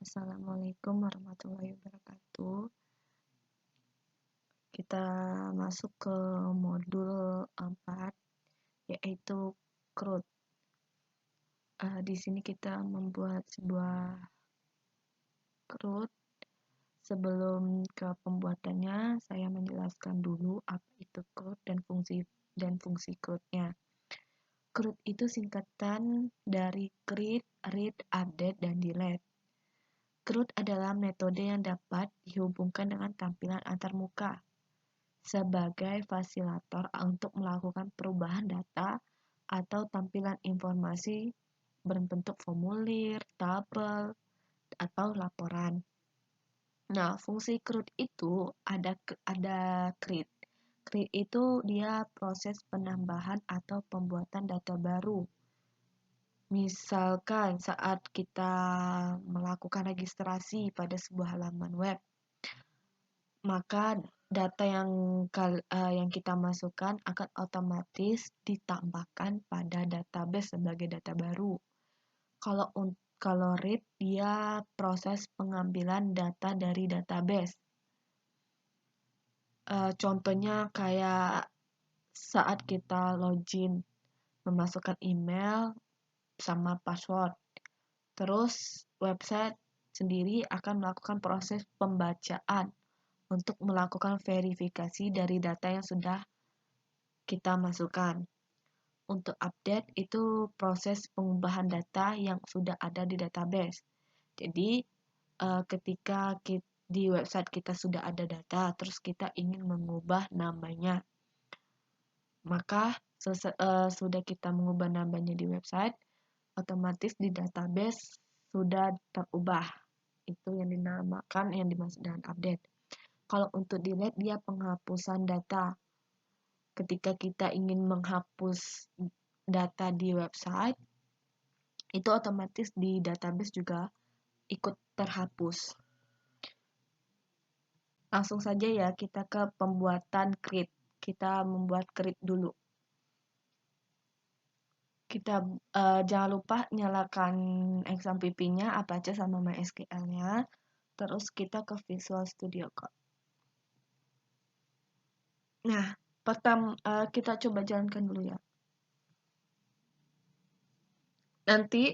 Assalamualaikum warahmatullahi wabarakatuh. Kita masuk ke modul 4, yaitu CRUD. Di sini kita membuat sebuah CRUD. Sebelum ke pembuatannya, saya menjelaskan dulu apa itu CRUD dan fungsi CRUD-nya. CRUD itu singkatan dari create, read, update, dan delete. CRUD adalah metode yang dapat dihubungkan dengan tampilan antarmuka sebagai fasilitator untuk melakukan perubahan data atau tampilan informasi berbentuk formulir, tabel, atau laporan. Nah, fungsi CRUD itu ada create. Create itu dia proses penambahan atau pembuatan data baru. Misalkan saat kita melakukan registrasi pada sebuah halaman web, maka data yang kita masukkan akan otomatis ditambahkan pada database sebagai data baru. Kalau read, dia proses pengambilan data dari database. Contohnya kayak saat kita login, memasukkan email sama password. Terus website sendiri akan melakukan proses pembacaan untuk melakukan verifikasi dari data yang sudah kita masukkan. Untuk update itu proses pengubahan data yang sudah ada di database. Jadi ketika di website kita sudah ada data, terus kita ingin mengubah namanya, maka sudah kita mengubah namanya di website, otomatis di database sudah terubah. Itu yang dinamakan yang dimaksud dengan update. Kalau untuk delete, dia penghapusan data. Ketika kita ingin menghapus data di website, itu otomatis di database juga ikut terhapus. Langsung saja ya kita ke pembuatan create. Kita membuat create dulu. Kita jangan lupa nyalakan XAMPP-nya, Apache sama MySQL-nya. Terus kita ke Visual Studio Code. Nah, pertama kita coba jalankan dulu ya. Nanti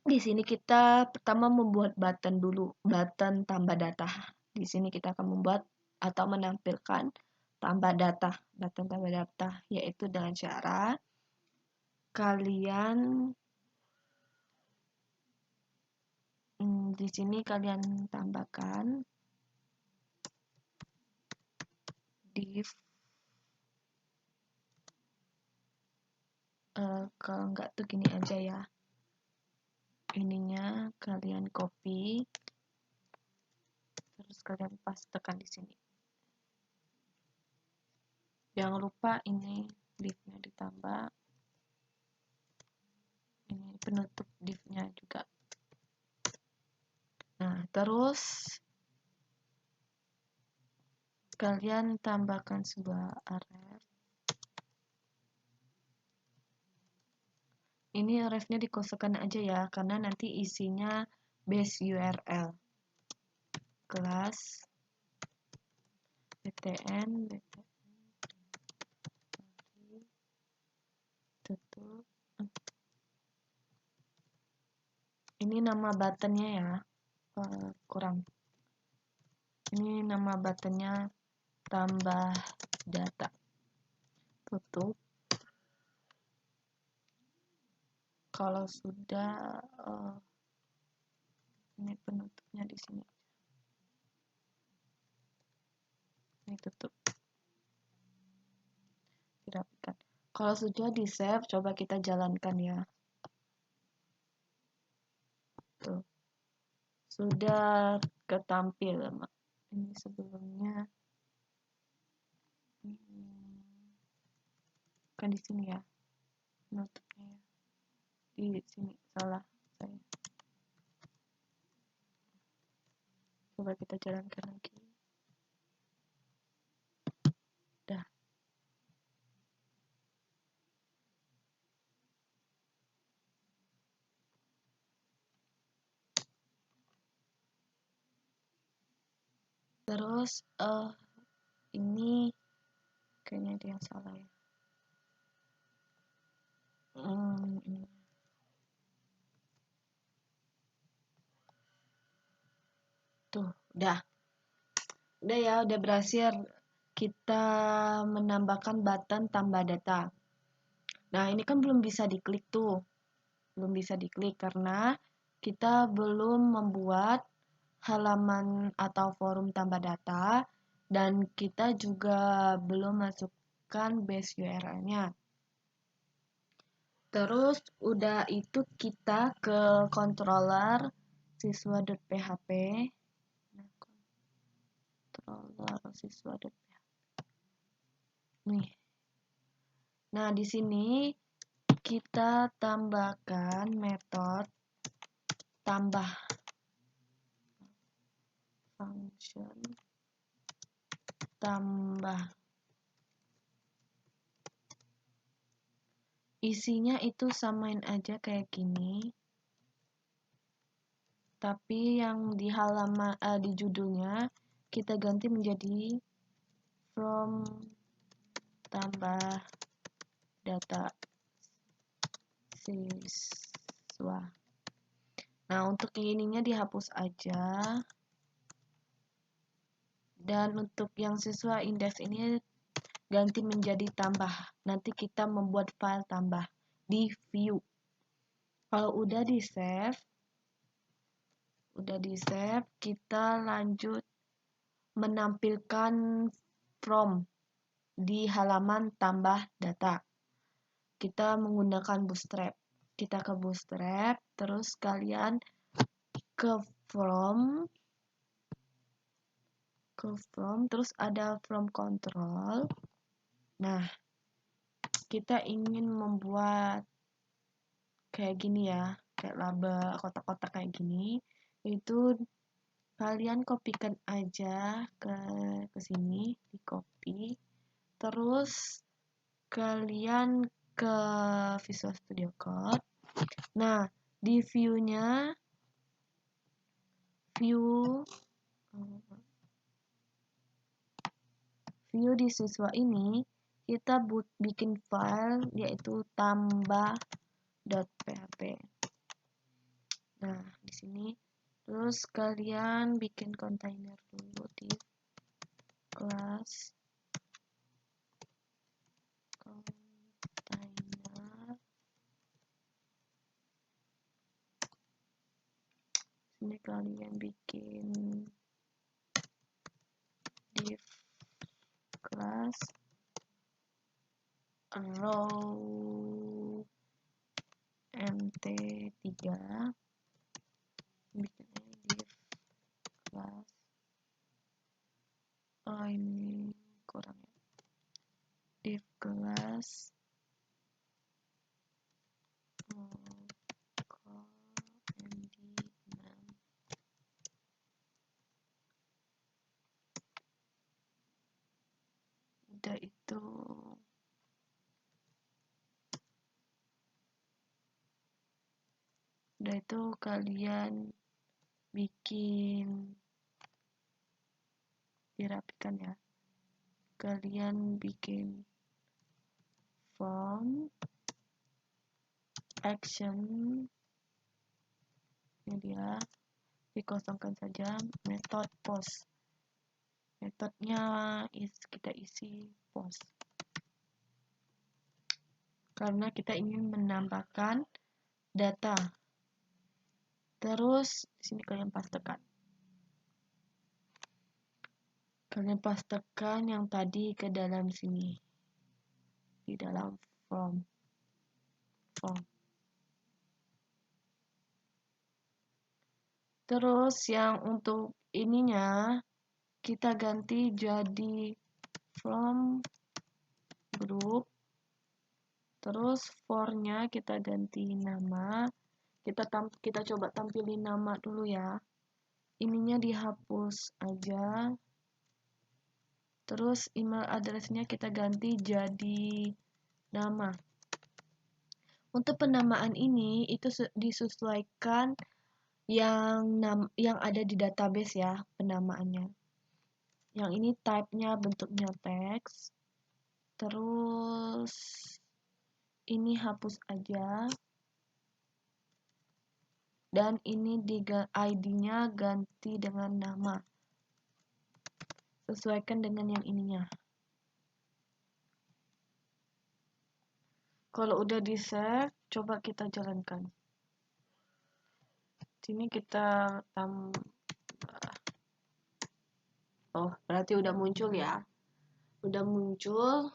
di sini kita pertama membuat button dulu, button tambah data. Di sini kita akan membuat atau menampilkan tambah data, button tambah data, yaitu dengan cara kalian di sini kalian tambahkan div. Kalau enggak tuh gini aja ya. Ininya kalian copy, terus kalian pastekan di sini. Jangan lupa ini div-nya ditambah. Ini penutup div-nya juga. Nah, terus kalian tambahkan sebuah ref. Ini refnya dikosongkan aja ya, karena nanti isinya base URL. Kelas btn tutup. Ini nama buttonnya ya, kurang. Ini nama buttonnya tambah data. Tutup. Kalau sudah, ini penutupnya di sini. Ini tutup. Dirapikan. Kalau sudah di save, coba kita jalankan ya. Tuh. Sudah ketampil. Ini sebelumnya. Kan di sini ya. Penutupnya ya. Di sini salah saya. Coba kita jalankan lagi. Dah. Terus ini kayaknya ada yang salah ya. Tuh, udah ya, udah berhasil kita menambahkan button tambah data. Nah, ini kan belum bisa diklik tuh. Belum bisa diklik karena kita belum membuat halaman atau forum tambah data dan kita juga belum masukkan base URL-nya. Terus udah itu kita ke controller siswa.php. Controller siswa.php. Nih. Nah, di sini kita tambahkan metode tambah function tambah. Isinya itu samain aja kayak gini. Tapi yang di halaman di judulnya kita ganti menjadi from tambah data siswa. Nah, untuk yang ininya dihapus aja. Dan untuk yang siswa indeks ini ganti menjadi tambah. Nanti kita membuat file tambah di view. Kalau udah di save, kita lanjut menampilkan from di halaman tambah data. Kita menggunakan bootstrap. Kita ke bootstrap, terus kalian ke from, terus ada from control. Nah, kita ingin membuat kayak gini ya, kayak laba kotak-kotak kayak gini. Itu kalian kopikan aja ke sini, di copy. Terus kalian ke Visual Studio Code. Nah, di view-nya view di siswa ini kita bikin file yaitu tambah.php. Nah, di sini terus kalian bikin kontainer dulu di kelas kontainer. Sini kalian bikin div kelas row mt3, bikin div kelas, ini kurang ya, div kelas udah itu kalian bikin dirapikan ya, kalian bikin form action, ini dia, dikosongkan saja method post, metodenya kita isi post karena kita ingin menambahkan data. Terus di sini kalian pastekan yang tadi ke dalam sini, di dalam form. Terus yang untuk ininya kita ganti jadi from group. Terus for-nya kita ganti nama. Kita coba tampilin nama dulu ya. Ininya dihapus aja. Terus email address-nya kita ganti jadi nama. Untuk penamaan ini itu disesuaikan yang ada di database ya, penamaannya. Yang ini type-nya bentuknya teks. Terus ini hapus aja. Dan ini ID-nya ganti dengan nama. Sesuaikan dengan yang ininya. Kalau udah di save, coba kita jalankan. Sini kita oh, berarti udah muncul ya. Udah muncul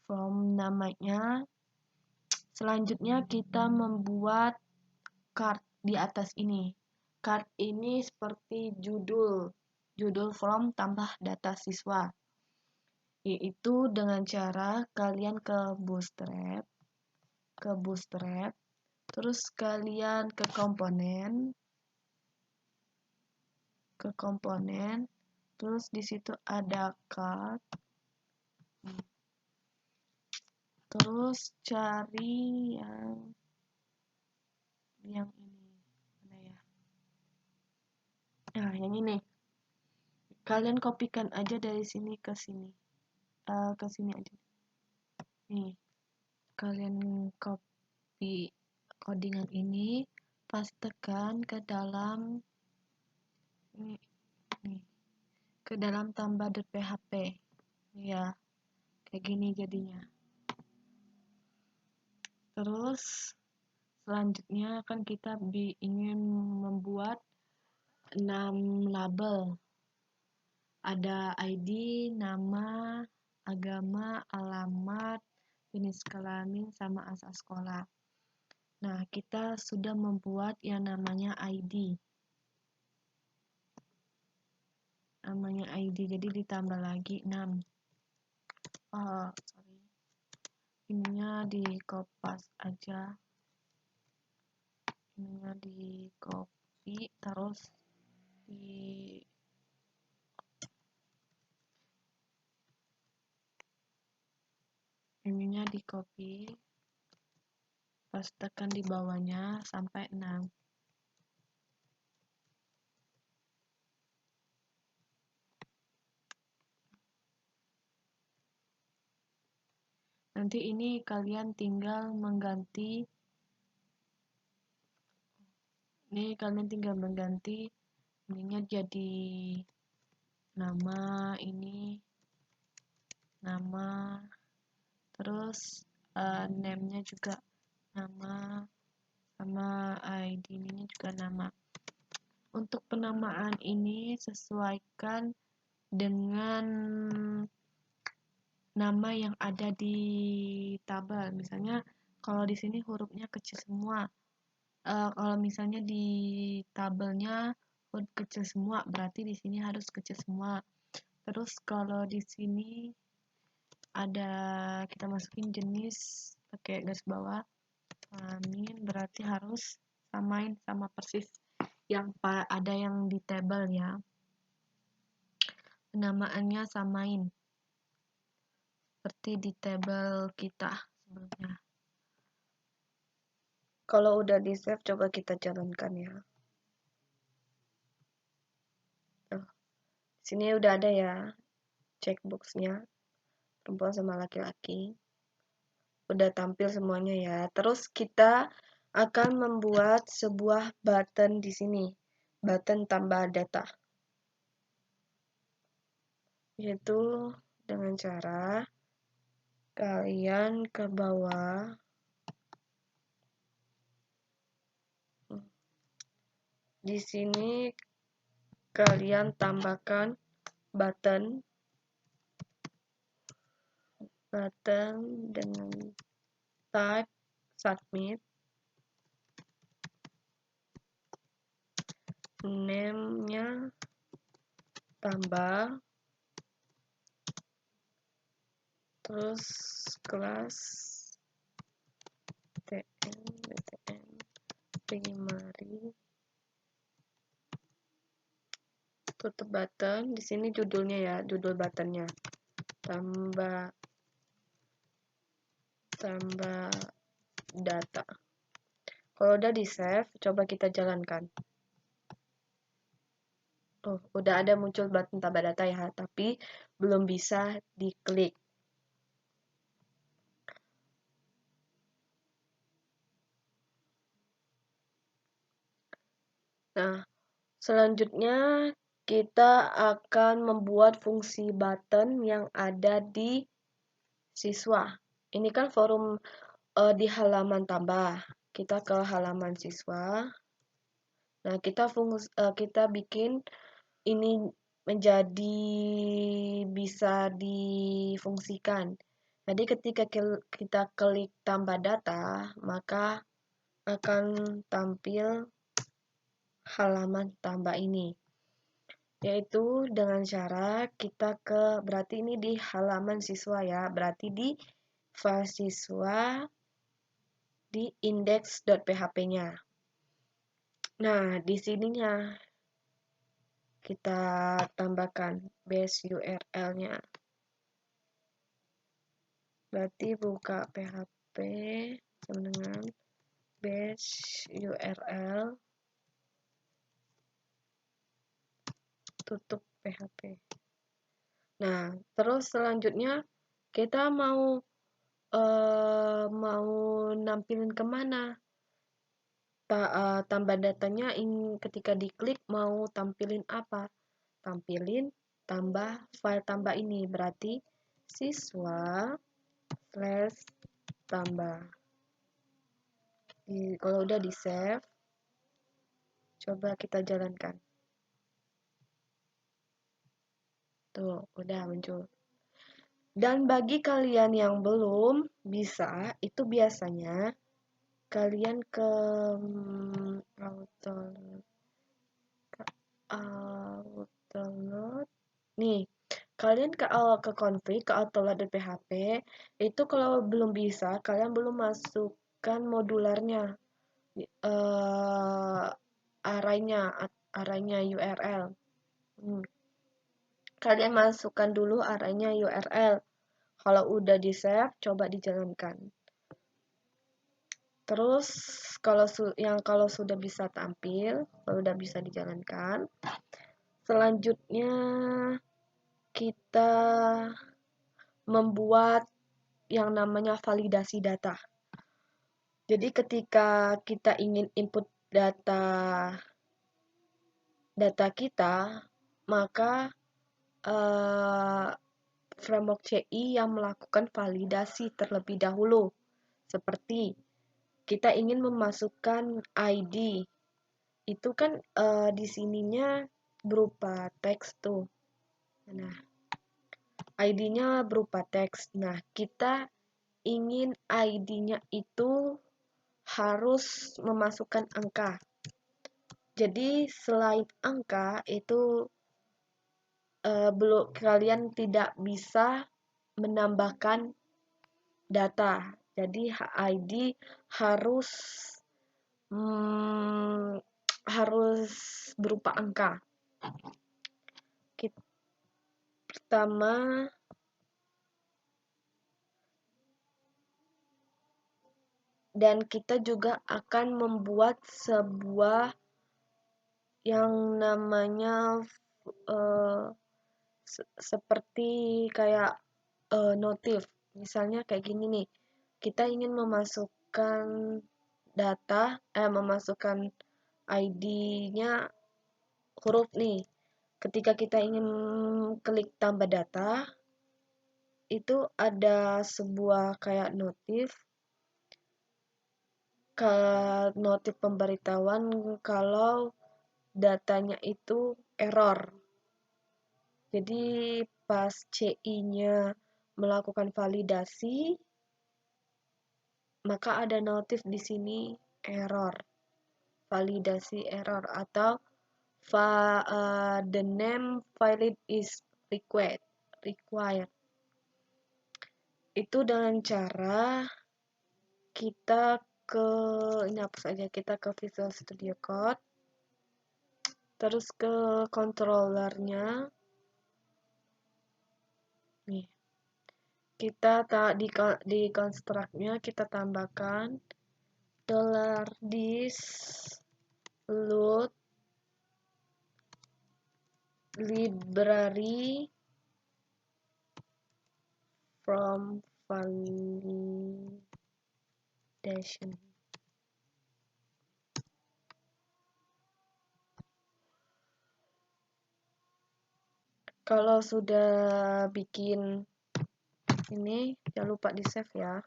form namanya. Selanjutnya kita membuat card di atas ini. Card ini seperti judul form tambah data siswa. Yaitu dengan cara kalian ke Bootstrap, terus kalian ke komponen, terus di situ ada card, terus cari yang ini, mana ya? Nah, yang ini. Kalian kopikan aja dari sini ke sini, ke sini aja. Nih, kalian copy codingan ini, pastekan ke dalam nih, ke dalam tambah.php ya, kayak gini jadinya. Terus selanjutnya kan kita ingin membuat 6 label. Ada ID, nama, agama, alamat, jenis kelamin, sama asal sekolah. Nah, kita sudah membuat yang namanya ID. Jadi ditambah lagi 6. Sorry. Ininya di copy aja. Ininya di copy, terus di ininya di copy, pastekan di bawahnya sampai 6. Nanti ini kalian tinggal mengganti, ininya jadi nama, ini nama, terus name-nya juga nama, sama ID ininya juga nama. Untuk penamaan ini sesuaikan dengan nama yang ada di tabel. Misalnya kalau di sini hurufnya kecil semua. Kalau misalnya di tabelnya huruf kecil semua, berarti di sini harus kecil semua. Terus kalau di sini ada kita masukin jenis pakai garis bawah, kelamin, berarti harus samain sama persis yang ada yang di tabel ya. Penamaannya samain seperti di tabel kita sebelumnya. Kalau udah di save, coba kita jalankan ya. Sini udah ada ya checkboxnya, perempuan sama laki-laki. Udah tampil semuanya ya. Terus kita akan membuat sebuah button di sini, button tambah data. Yaitu dengan cara kalian ke bawah, di sini kalian tambahkan button dengan type submit, name-nya tambah, terus kelas BTN primary, tutup button. Di sini judulnya ya, judul buttonnya tambah data. Kalau udah di save, coba kita jalankan. Tuh, udah ada muncul button tambah data ya, tapi belum bisa diklik. Nah, selanjutnya kita akan membuat fungsi button yang ada di siswa. Ini kan forum di halaman tambah. Kita ke halaman siswa. Nah, kita bikin ini menjadi bisa difungsikan. Jadi ketika kita klik tambah data, maka akan tampil halaman tambah ini. Yaitu dengan cara kita berarti ini di halaman siswa ya, berarti di file siswa di index.php-nya. Nah, di sininya kita tambahkan base URL-nya. Berarti buka PHP sama dengan base URL, tutup PHP. Nah, terus selanjutnya kita mau nampilin kemana? Tambah datanya ketika diklik mau tampilin apa? Tampilin tambah file tambah ini, berarti siswa tambah. Kalau udah di save, coba kita jalankan. Tuh, udah muncul. Dan bagi kalian yang belum bisa, itu biasanya kalian ke autoload. Nih, kalian ke config, ke autoload.php, itu kalau belum bisa, kalian belum masukkan modularnya, arraynya URL. Kalian masukkan dulu arraynya URL. Kalau udah di save, coba dijalankan. Terus kalau sudah bisa tampil, kalau udah bisa dijalankan, selanjutnya kita membuat yang namanya validasi data. Jadi ketika kita ingin input data kita, maka framework CI yang melakukan validasi terlebih dahulu. Seperti kita ingin memasukkan ID, itu kan di sininya berupa teks tuh. Nah, ID-nya berupa teks. Nah, kita ingin ID-nya itu harus memasukkan angka. Jadi selain angka itu belum, kalian tidak bisa menambahkan data. Jadi ID harus harus berupa angka. Pertama, dan kita juga akan membuat sebuah yang namanya seperti kayak notif. Misalnya kayak gini nih, kita ingin memasukkan memasukkan ID-nya huruf nih. Ketika kita ingin klik tambah data, itu ada sebuah kayak notif pemberitahuan kalau datanya itu error. Jadi pas CI-nya melakukan validasi, maka ada notif di sini error, validasi error, atau the name valid is required. Itu dengan cara kita kita ke Visual Studio Code, terus ke controllernya. Nih, kita di construct-nya kita tambahkan $this load library from validation. Kalau sudah bikin ini, jangan lupa di save ya.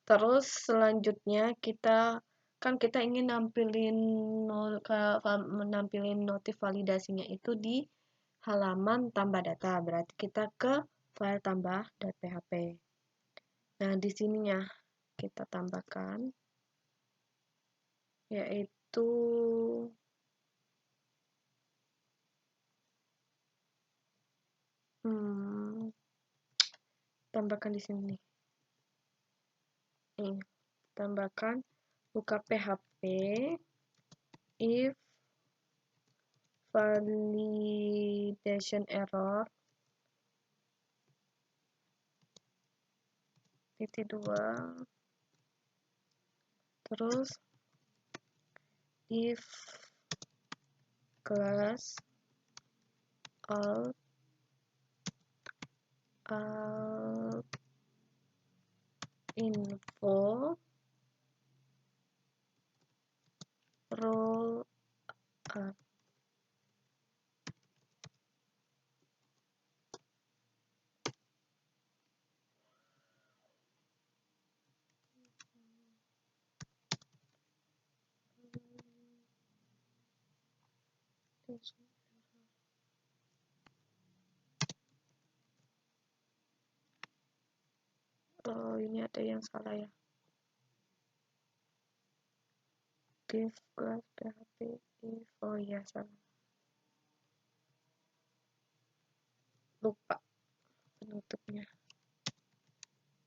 Terus selanjutnya kita ingin menampilin notif validasinya itu di halaman tambah data. Berarti kita ke file tambah.php. Nah, di sininya kita tambahkan yaitu tambahkan di sini. Nih, tambahkan buka PHP if validation error (2) terus if class alt info roll up. Oh, ini ada yang salah ya. Div class PHP if, oh iya salah. Lupa penutupnya.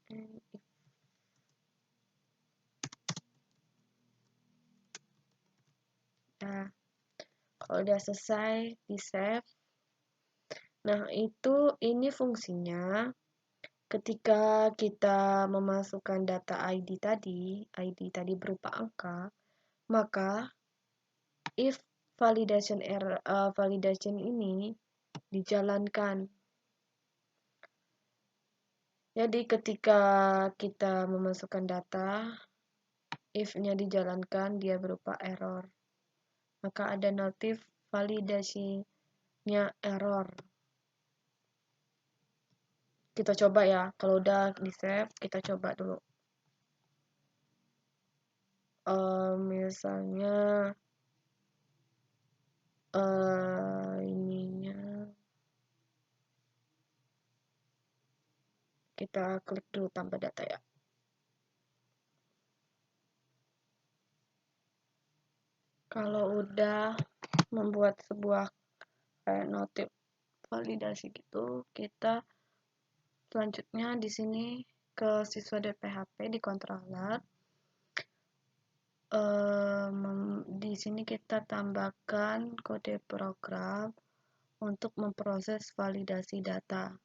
And if. Nah, kalau udah selesai di save. Nah, ini fungsinya ketika kita memasukkan data ID tadi berupa angka, maka if validation ini dijalankan. Jadi ketika kita memasukkan data, if-nya dijalankan, dia berupa error. Maka ada notif validasinya error. Kita coba ya, kalau udah di save, kita coba dulu. Misalnya ininya kita klik dulu tambah data ya. Kalau udah membuat sebuah kayak notif validasi gitu, kita selanjutnya di sini ke siswa.php di controller. Di sini kita tambahkan kode program untuk memproses validasi data.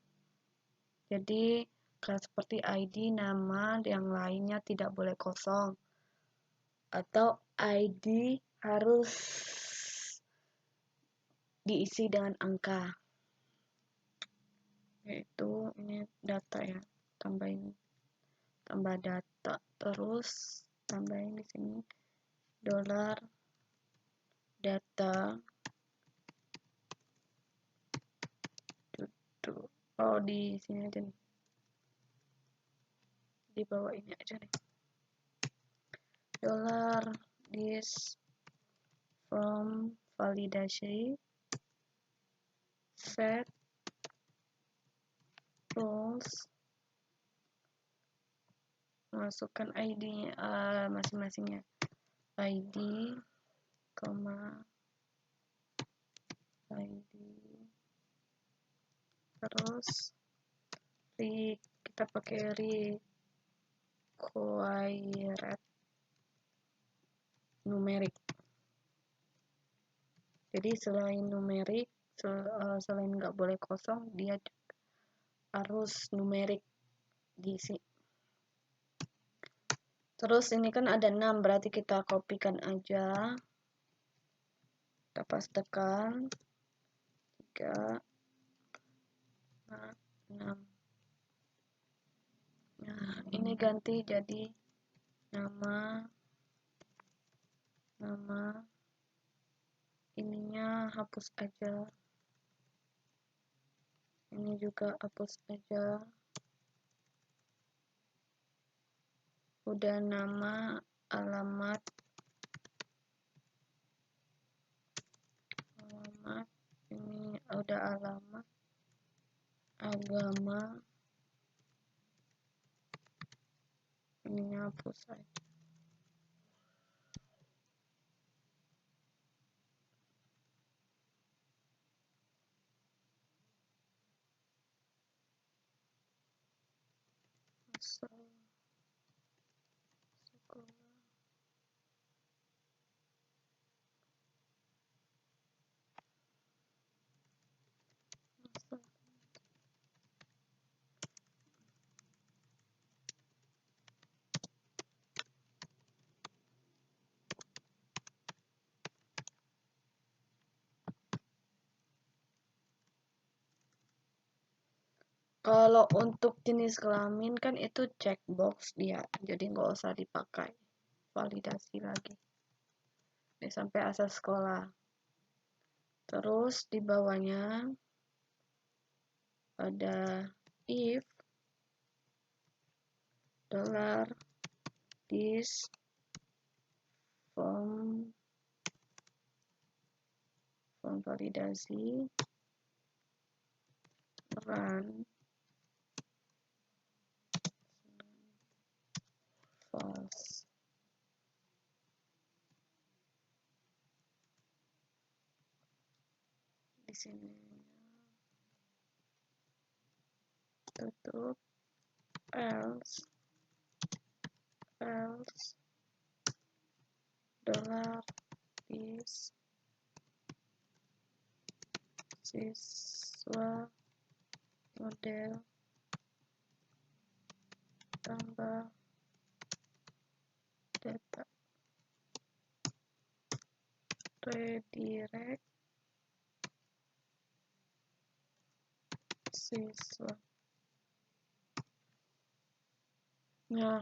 Jadi seperti ID, nama, yang lainnya tidak boleh kosong. Atau ID harus diisi dengan angka. Yaitu ini data ya. Tambah data, terus tambahin di sini $data oh di sini aja nih, di bawah ini aja nih, $this from validation set rules, masukkan ID masing-masingnya, ID, terus kita pakai required numerik. Jadi selain numerik, selain nggak boleh kosong, dia harus numerik diisi. Terus ini kan ada 6, berarti kita kopikan aja. Kita pastekan 3, 6. Nah, ini ganti jadi nama ininya hapus aja, ini juga hapus aja. Udah nama, alamat, ini udah alamat, agama, ini hapus aja. Asal sekolah. Asal. Kalau untuk jenis kelamin kan itu checkbox dia, jadi nggak usah dipakai validasi lagi. Ini sampai asal sekolah. Terus di bawahnya ada if $this form validasi run false. Di sini tutup, else $is siswa model tambah data redirect siswa. Nah,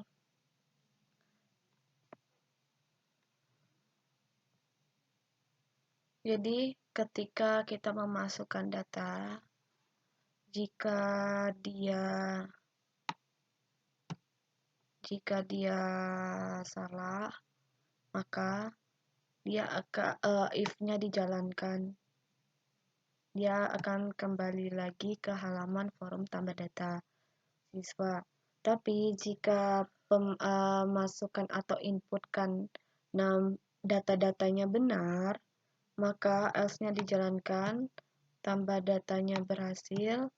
jadi ketika kita memasukkan data, jika dia salah, maka dia akan if-nya dijalankan. Dia akan kembali lagi ke halaman forum tambah data siswa. Tapi jika masukan atau inputkan data-datanya benar, maka else-nya dijalankan, tambah datanya berhasil,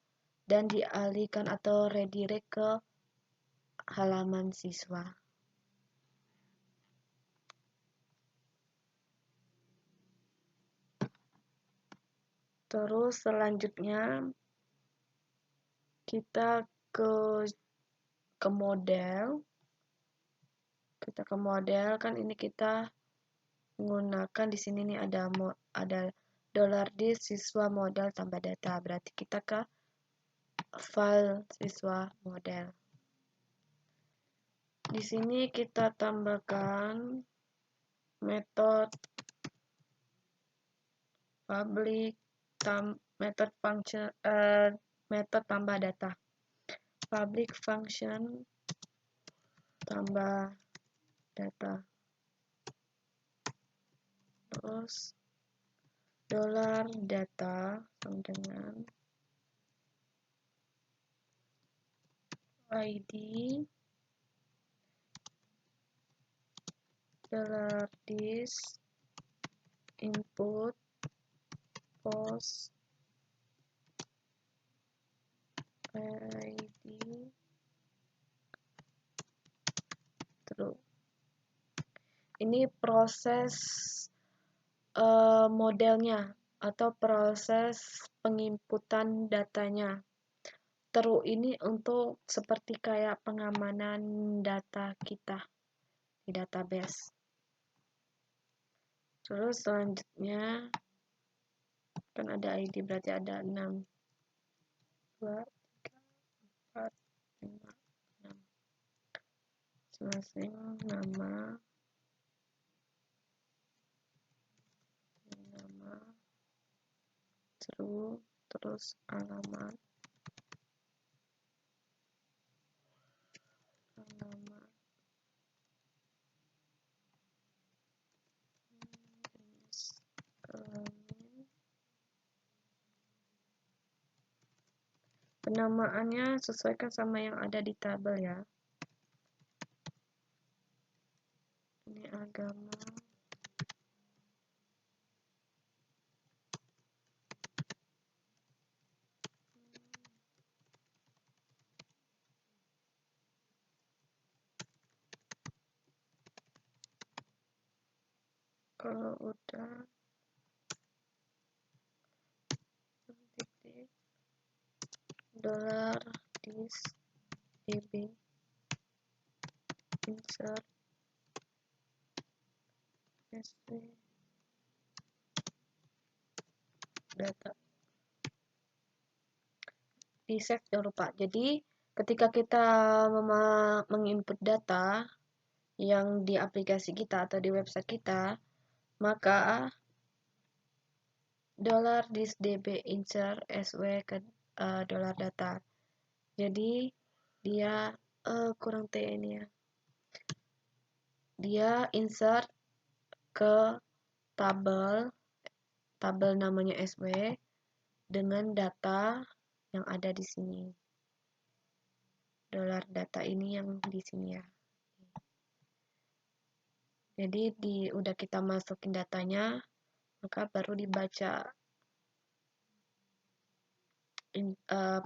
dan dialihkan atau redirect ke halaman siswa. Terus selanjutnya kita ke model. Kita ke model, kan ini kita menggunakan di sini nih ada $this siswa model tambah data. Berarti kita ke file siswa model. Di sini kita tambahkan metode public metode tambah data. Public function tambah data. Terus $data sama dengan ID $this input post ID true. Ini proses modelnya atau proses penginputan datanya. True ini untuk seperti kayak pengamanan data kita di database. Terus selanjutnya kan kan ada ID, berarti ada 6, 2, 3, 4, 5, 6. Masing-masing nama, terus alamat, jenis kelamin. Penamaannya sesuaikan sama yang ada di tabel ya. Ini agama. Kalau udah titik dolar dis db insert sv data di save, jangan lupa. Jadi ketika kita menginput data yang di aplikasi kita atau di website kita, maka $db insert sw ke dolar data. Jadi dia kurang T ini ya. Dia insert ke tabel namanya sw dengan data yang ada di sini. Dolar data ini yang di sini ya. Jadi udah kita masukin datanya, maka baru dibaca.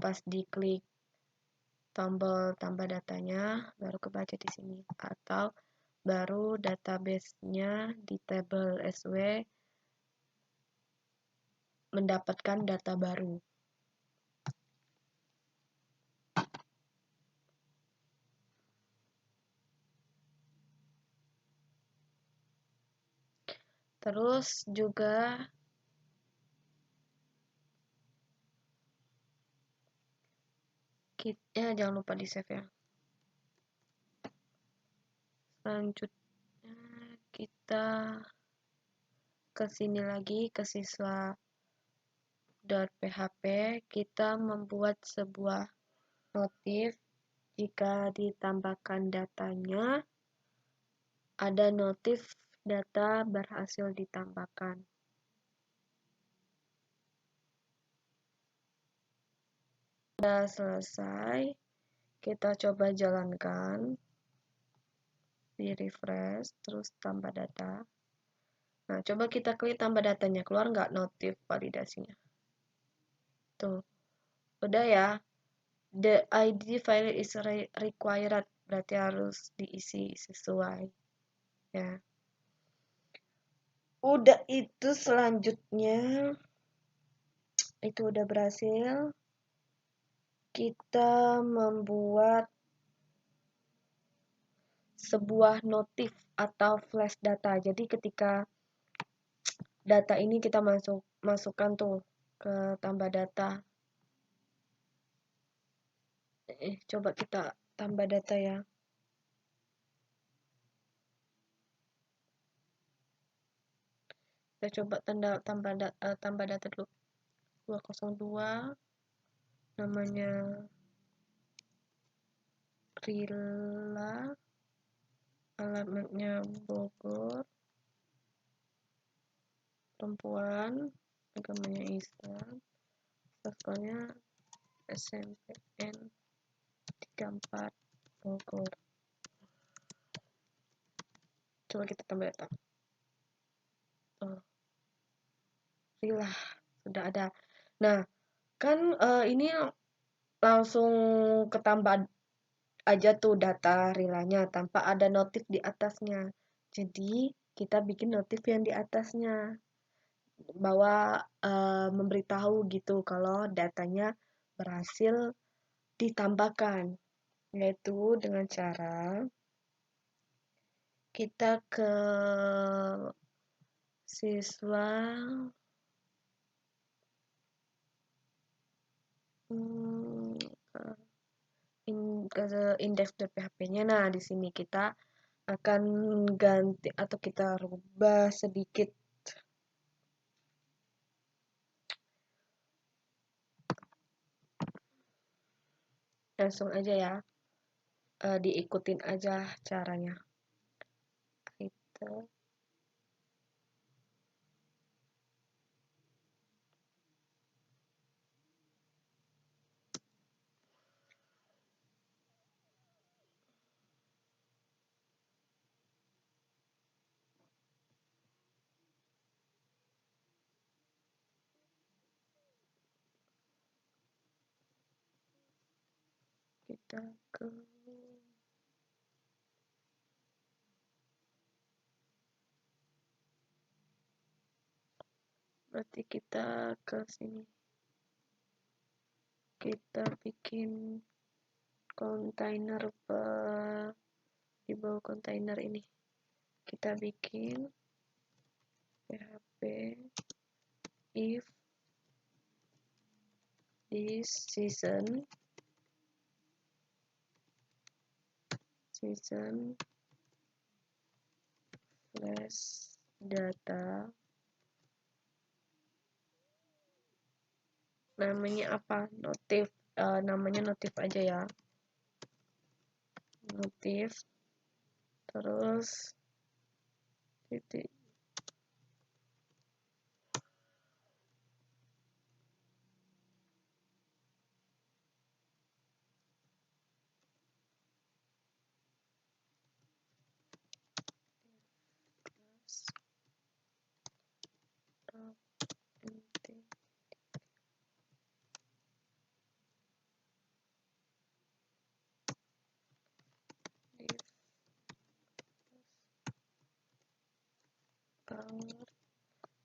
Pas diklik tombol tambah datanya, baru kebaca di sini. Atau baru database-nya di tabel SW mendapatkan data baru. Terus juga jangan lupa di save ya. Selanjutnya kita ke sini lagi, ke siswa.php, kita membuat sebuah notif. Jika ditambahkan datanya, ada notif data berhasil ditambahkan. Sudah selesai, kita coba jalankan, di refresh, terus tambah data. Nah, coba kita klik tambah datanya, keluar nggak notif validasinya? Tuh, udah ya. The ID file is required, berarti harus diisi sesuai. Ya. Udah itu selanjutnya, itu udah berhasil. Kita membuat sebuah notif atau flash data. Jadi ketika data ini kita masukkan tuh ke tambah data. Coba kita tambah data ya. Kita coba tambah data dulu. 202, namanya Rila, alamatnya Bogor, perempuan, agamanya Islam, sastronya SMPN 34 Bogor. Coba kita tambah data. Rila sudah ada. Nah, kan ini langsung ketambah aja tuh data rilanya tanpa ada notif di atasnya. Jadi kita bikin notif yang di atasnya bahwa memberitahu gitu kalau datanya berhasil ditambahkan, yaitu dengan cara kita ke siswa ke index.php-nya. Nah, di sini kita akan ganti atau kita rubah sedikit. Langsung aja ya, diikutin aja caranya. Itu. Kita ke berarti kita ke sini, kita bikin kontainer di bawah kontainer ini kita bikin php if this season slash data, namanya apa, notif, namanya notif aja ya, notif, terus titik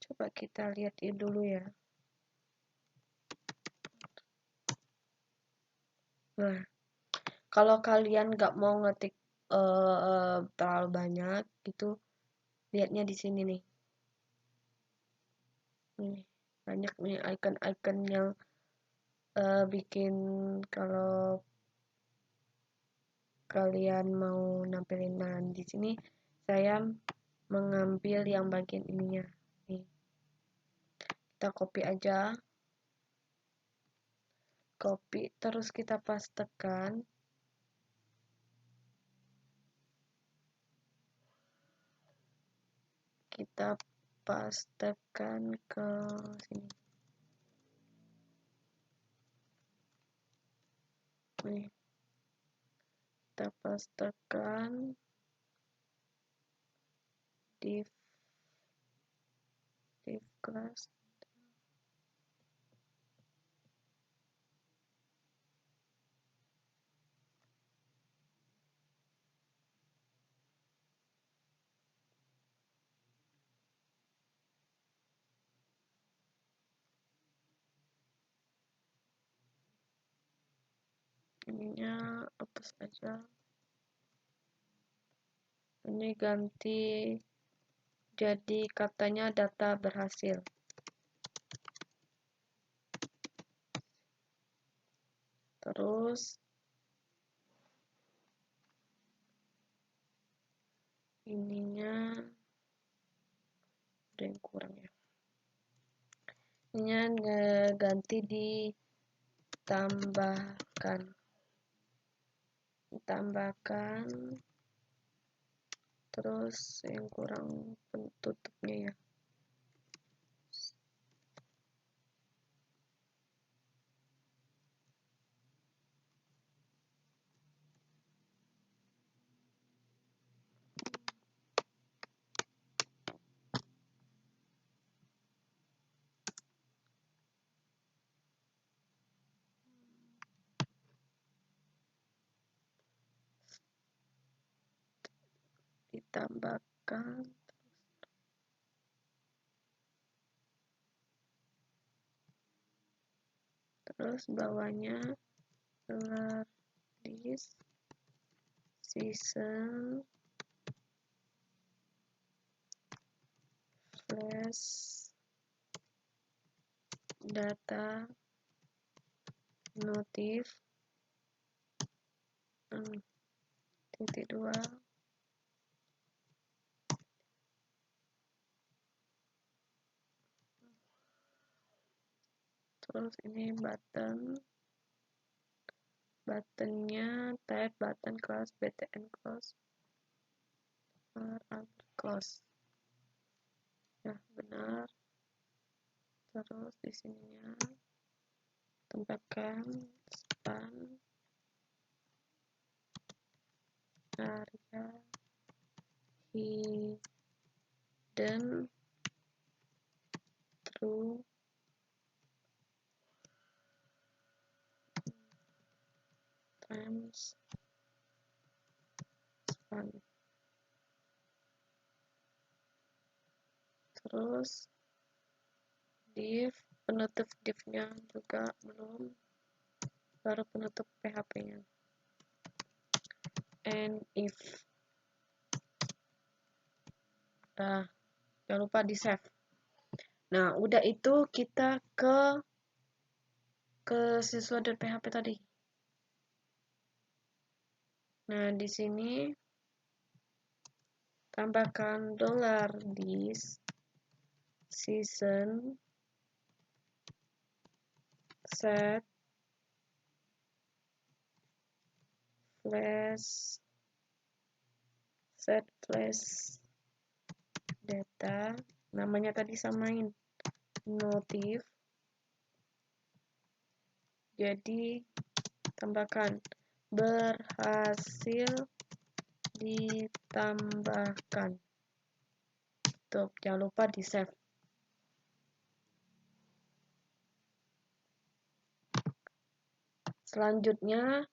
coba kita lihat dulu ya. Nah, kalau kalian nggak mau ngetik terlalu banyak gitu, lihatnya di sini nih. Nih, banyak nih icon-icon yang bikin kalau kalian mau nampilin. Nah, di sini saya mengambil yang bagian ininya. Nih. Kita copy aja. Copy terus kita pastekan. Kita pastekan ke sini. Nih. Kita pastekan div class. Ininya hapus aja. Ini ganti jadi katanya data berhasil. Terus ininya ada yang kurang ya. Ininya ganti ditambahkan terus yang kurang penutupnya ya. Ditambahkan terus bawahnya list season slash data notif titik 2 terus ini buttonnya type button class btn class class ya benar. Terus di sininya tambahkan span area hidden true times span. Terus penutup divnya juga belum, baru penutup PHP-nya. And if jangan lupa di save. Nah udah itu kita ke siswa.php tadi. Nah di sini tambahkan $this season set flash data, namanya tadi samain notif, jadi tambahkan berhasil ditambahkan. Tuh, jangan lupa di save. Selanjutnya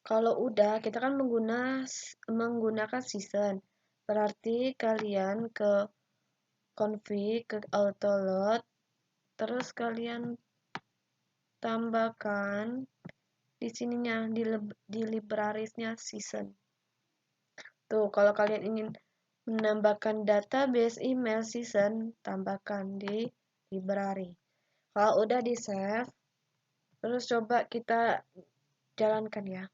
kalau udah, kita kan menggunakan season. Berarti kalian ke config, ke autoload, terus kalian tambahkan di sininya, di librariesnya season. Tuh, kalau kalian ingin menambahkan database email season, tambahkan di library. Kalau udah di save, terus coba kita jalankan ya.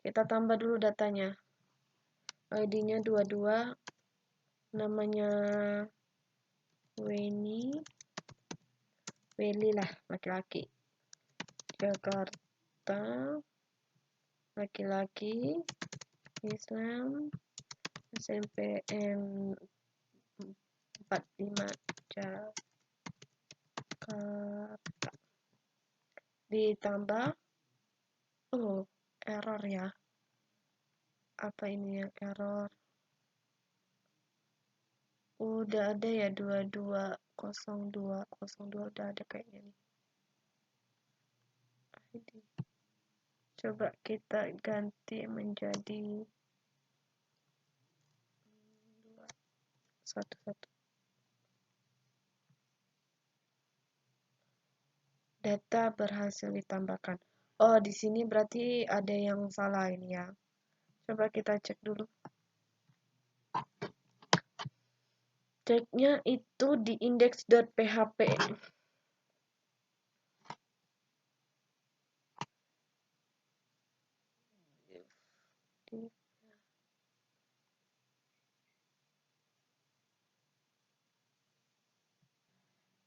Kita tambah dulu datanya. ID-nya 22, namanya Welly lah, laki-laki. Jakarta, laki-laki, Islam, SMPN 45 Jakarta. Ditambah, error ya. Apa ini yang error? Udah ada ya 220202 udah ada kayaknya nih. ID. Coba kita ganti menjadi 211. Data berhasil ditambahkan. Oh, di sini berarti ada yang salah ini ya. Coba kita cek dulu. Ceknya itu di index.php.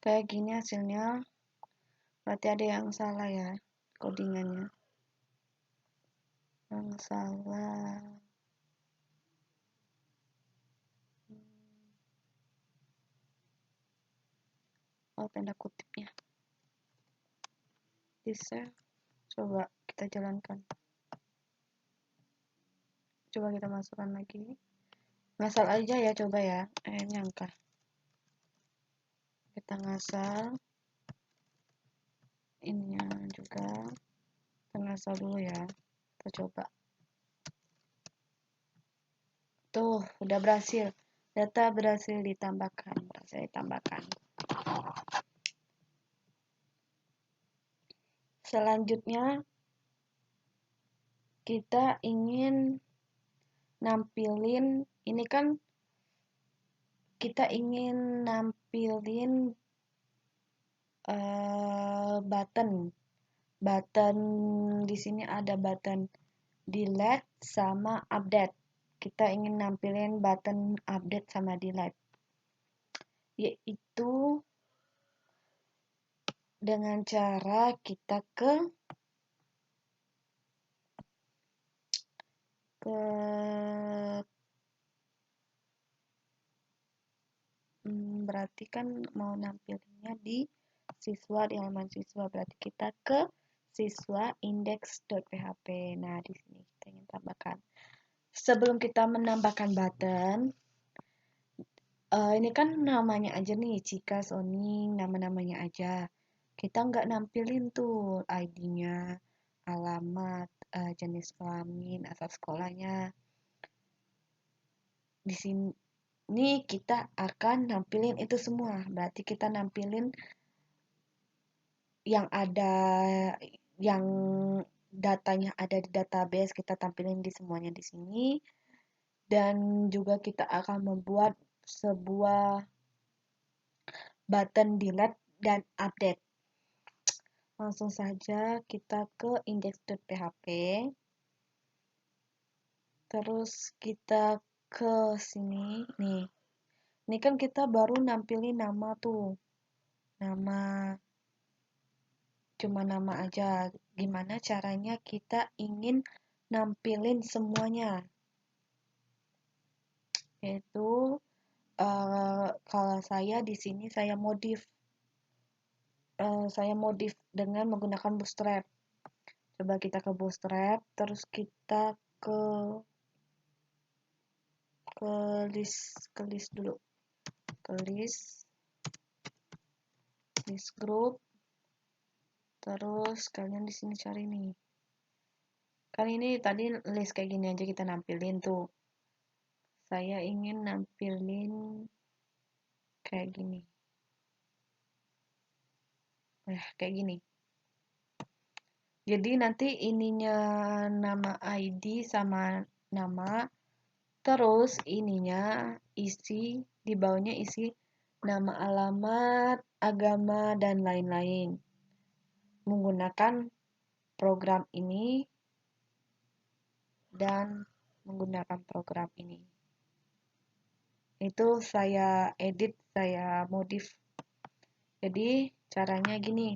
Kayak gini hasilnya. Berarti ada yang salah ya codingannya. Yang salah. Oh, tanda kutipnya. Bisa. Coba kita jalankan. Coba kita masukkan lagi. Ngasal aja ya, coba ya. Nyangka. Kita ngasal. Ininya juga. Kita ngasal dulu ya. Kita coba. Tuh, udah berhasil. Data berhasil ditambahkan. Selanjutnya, kita ingin nampilin, ini kan kita ingin nampilin button. Button di sini ada button delete sama update. Kita ingin nampilin button update sama delete, yaitu dengan cara kita berarti kan mau nampilinnya di siswa, di halaman siswa, berarti kita ke siswa index.php. Nah, di sini kita ingin tambahkan. Sebelum kita menambahkan button, ini kan namanya aja nih, Cika, Sony, nama-namanya aja. Kita nggak nampilin tuh ID-nya, alamat, jenis kelamin, asal sekolahnya. Di sini kita akan nampilin itu semua. Berarti kita nampilin yang ada, yang datanya ada di database, kita tampilin di semuanya di sini. Dan juga kita akan membuat sebuah button delete dan update. Langsung saja kita ke index.php. Terus kita ke sini nih. Ini kan kita baru nampilin nama tuh. Nama, cuma nama aja. Gimana caranya kita ingin nampilin semuanya? Yaitu kalau saya di sini saya modif dengan menggunakan Bootstrap. Coba kita ke Bootstrap, terus kita ke list dulu, ke list group. Terus kalian di sini cari nih. Kan ini tadi list kayak gini aja kita nampilin tuh. Saya ingin nampilin kayak gini. Kayak gini. Jadi nanti ininya nama ID sama nama, terus ininya isi, di bawahnya isi nama, alamat, agama, dan lain-lain. Menggunakan program ini dan menggunakan program ini. Itu saya edit, saya modif. Jadi caranya gini.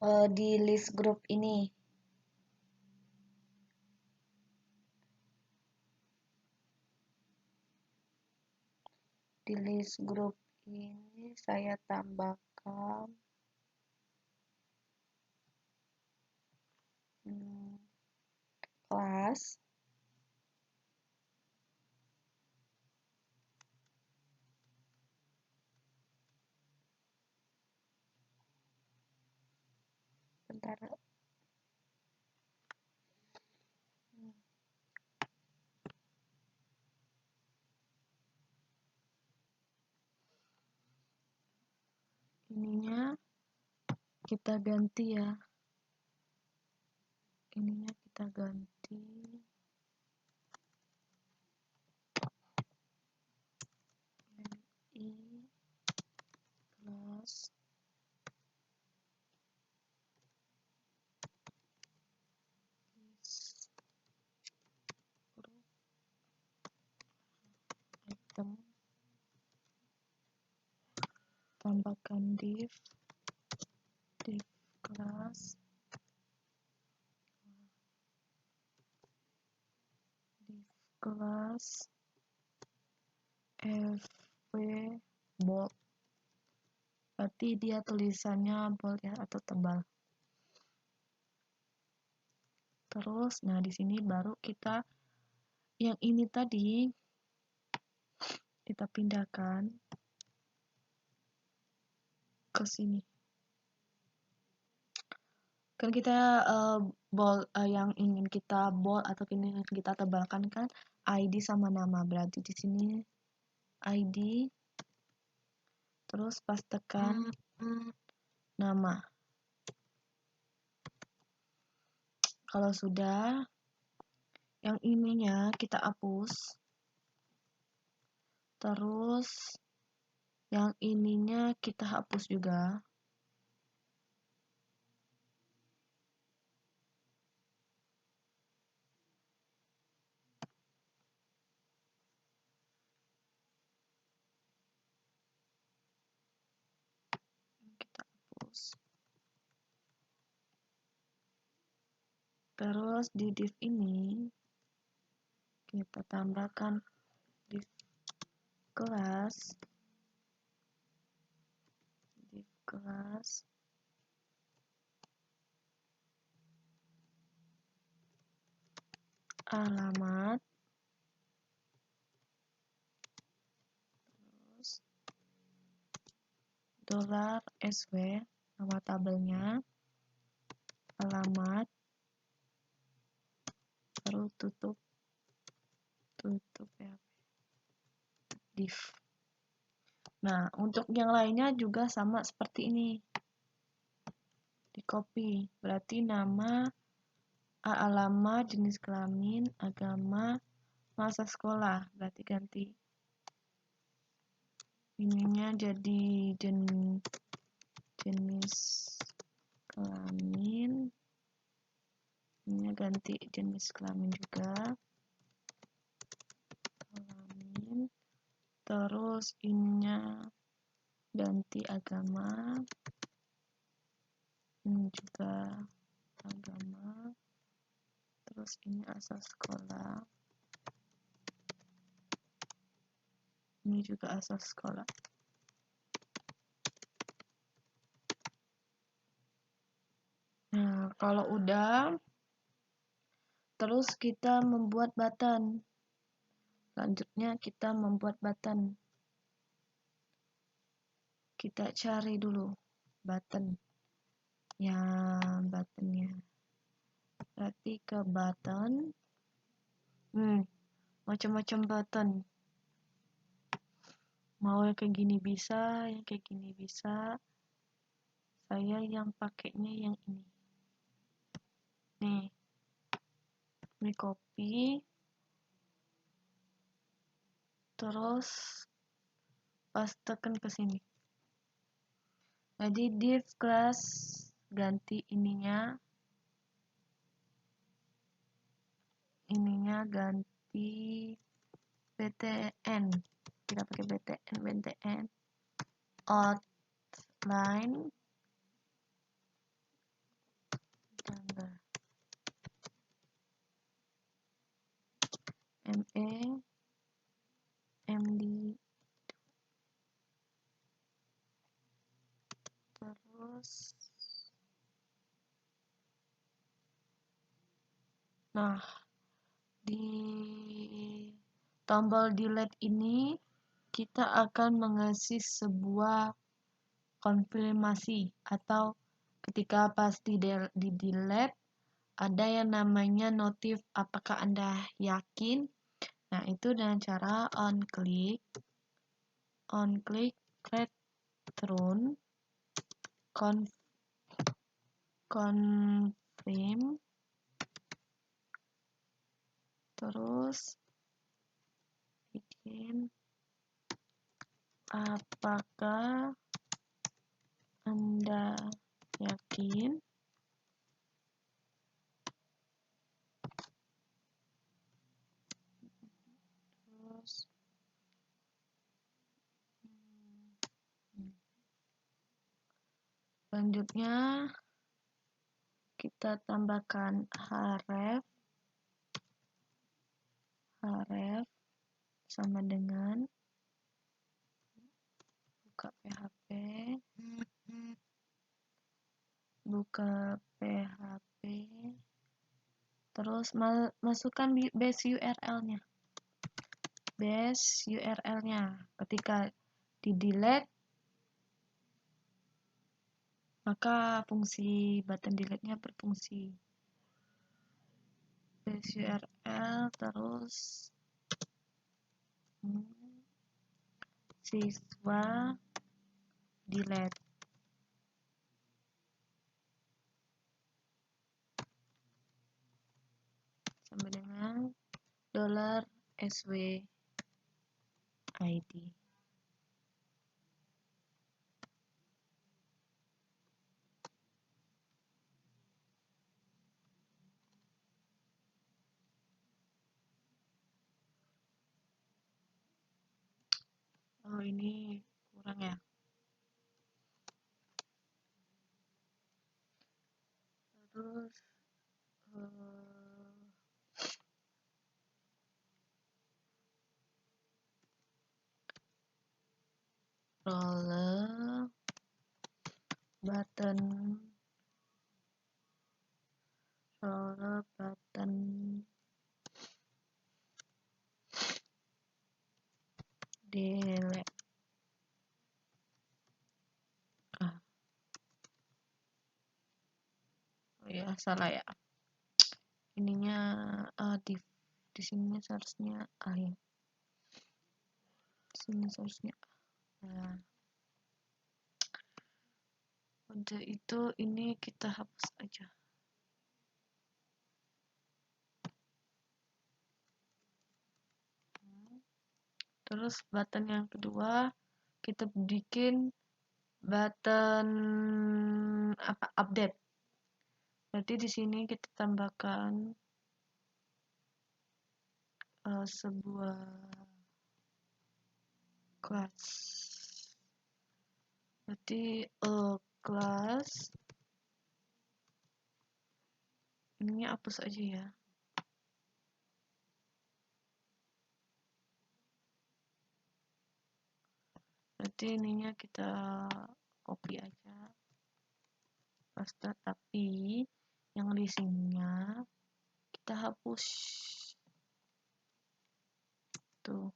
Di list group ini. Di list group ini saya tambahkan kelas. Bentar. Ininya kita ganti ya. Ininya kita ganti. I plus item, tambahkan div class, fp bold, berarti dia tulisannya bold ya atau tebal. Terus nah di sini baru kita yang ini tadi kita pindahkan ke sini. Kan kita bold, yang ingin kita bold atau ingin kita tebalkan kan ID sama nama. Berarti di sini ID, terus pas tekan nama. Kalau sudah, yang ininya kita hapus. Terus Yang ininya kita hapus juga. Kita hapus. Terus di div ini kita tambahkan div kelas, alamat, terus $sw nama tabelnya, alamat, baru tutup ya, div. Nah, untuk yang lainnya juga sama seperti ini. Di copy, berarti nama, alamat, jenis kelamin, agama, masa sekolah, berarti ganti ininya jadi jenis kelamin, ini ganti jenis kelamin juga, kelamin, terus ininya ganti agama, ini juga agama, terus ini asal sekolah, ini juga asal sekolah. Nah, kalau udah, terus kita membuat button. Selanjutnya kita membuat button. Kita cari dulu button. Buttonnya. Berarti ke button. Macam-macam button. Mau yang kayak gini bisa, yang kayak gini bisa. Saya yang pakainya yang ini. Nih. Ini copy. Terus pastekan ke sini. Jadi div class ganti ininya ganti btn, kita pakai btn outline tambah md terus. Nah, di tombol delete ini kita akan mengasih sebuah konfirmasi, atau ketika pas di delete ada yang namanya notif apakah Anda yakin. Nah, itu dengan cara on click return confirm, terus bikin apakah Anda yakin. Terus selanjutnya kita tambahkan href sama dengan buka PHP, terus masukkan base URL-nya. Ketika di delete, maka fungsi button delete-nya berfungsi. Base URL, terus siswa delete sama dengan $sw id. ini kurang ya. Terus roller button delete. Oh ya, salah ya. Ininya di sini seharusnya ya. Di sini seharusnya. Nah, udah itu ini kita hapus aja. Terus button yang kedua kita bikin button update. Berarti di sini kita tambahkan sebuah class. Berarti class ininya hapus aja ya. Berarti ininya kita copy aja, paste, tapi yang listnya kita hapus tuh,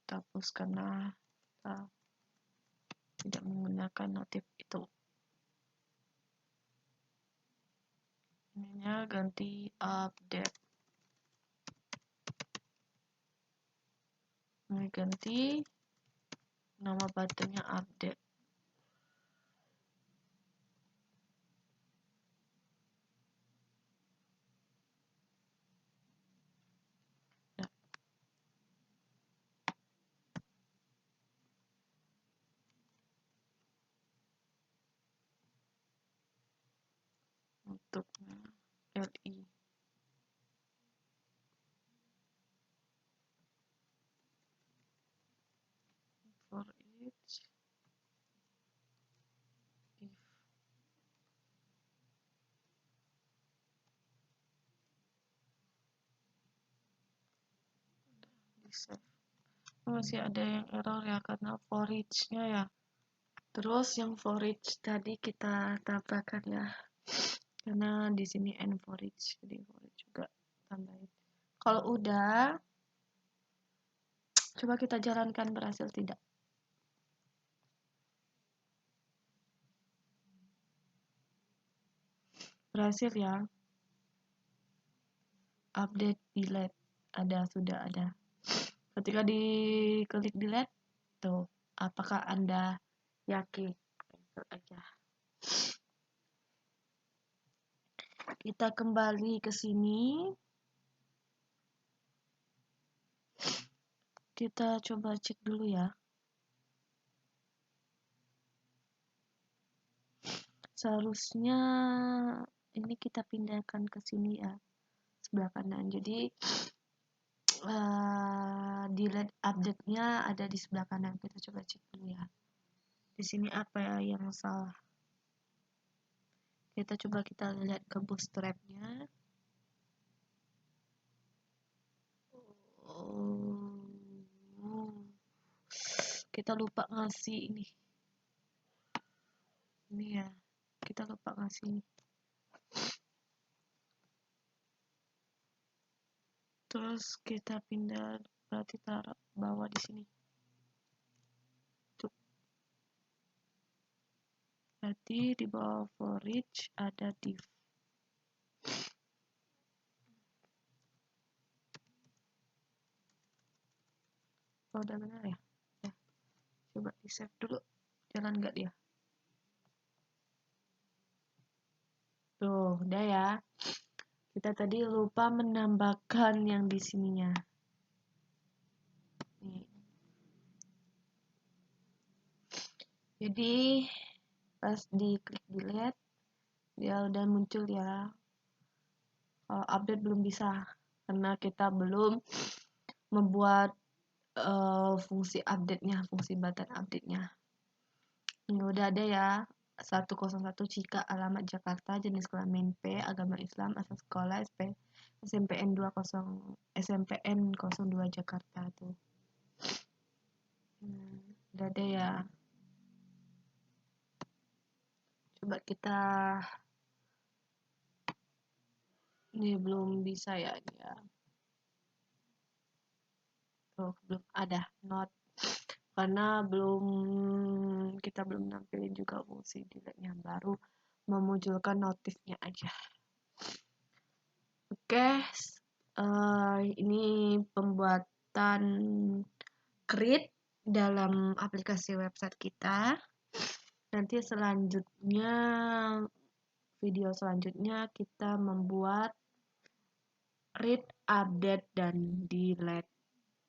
kita hapus karena kita tidak menggunakan notif itu. Ininya ganti update. Ini ganti nama buttonnya update. Nah. Untuknya LI. For each if di save. Masih ada yang error ya karena for each-nya ya. Terus yang for each tadi kita tambahkan ya. Karena di sini and for each, jadi for each juga tambahin. Kalau udah, coba kita jalankan berhasil tidak. Berhasil ya. Update delete sudah ada. Ketika diklik delete, tuh, apakah Anda yakin? Itu aja. Kita kembali ke sini. Kita coba cek dulu ya. Seharusnya ini kita pindahkan ke sini ya, sebelah kanan. Jadi delete update-nya ada di sebelah kanan. Kita coba cek dulu ya. Di sini apa ya yang salah? Kita coba lihat ke bootstrap-nya. Kita lupa ngasih ini ya, kita lupa ngasih ini. Terus kita pindah, berarti taruh bawah di sini. Tuh. Berarti di bawah for each ada div. Oh, udah benar ya? Ya. Coba di save dulu. Jalan nggak dia? Tuh, udah ya. Kita tadi lupa menambahkan yang di sininya. Nih. Jadi pas diklik delete, dia udah muncul ya. Update belum bisa karena kita belum membuat fungsi update-nya, fungsi button update-nya. Ini udah ada ya. 101 Cika, alamat Jakarta, jenis kelamin P, agama Islam, asal sekolah SMPN 02 Jakarta tuh. Udah ada ya. Coba kita, ini belum bisa ya dia. Tuh, belum ada not karena kita belum nampilin juga fungsi delete-nya, baru memunculkan notifnya aja. Oke, ini pembuatan create dalam aplikasi website kita. Nanti selanjutnya, video selanjutnya kita membuat read, update, dan delete.